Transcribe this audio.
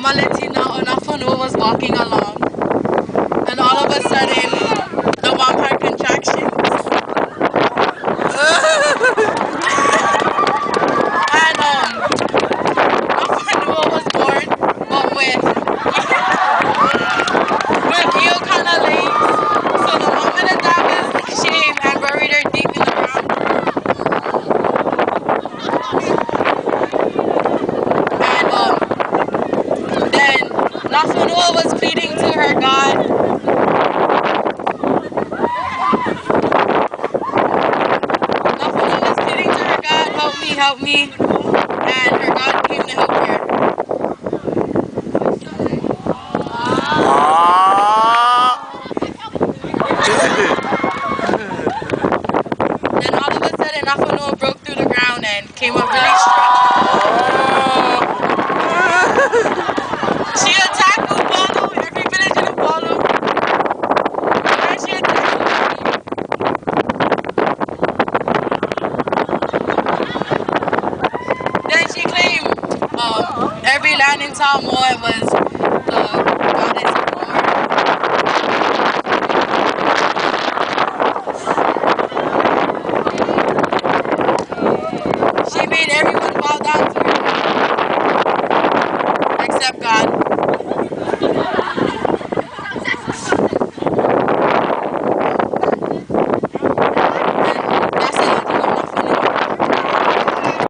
I'ma let you know, Nafanua was walking along, and all of a sudden, the mom had contractions. And Nafanua was born, but with heel kind of legs. So the mom and the dad was ashamed and buried her deep in the ground. And then Nafanua was pleading to her God. Nafanua was pleading to her God, help me. And her God came to help her. Then all of a sudden, Nafanua broke through the ground and came up really strong. She attacked Upalo, every village in Upalo. And she attacked them. Then she claimed every land in Samoa was the goddess of war. She made everyone bow down to her except God.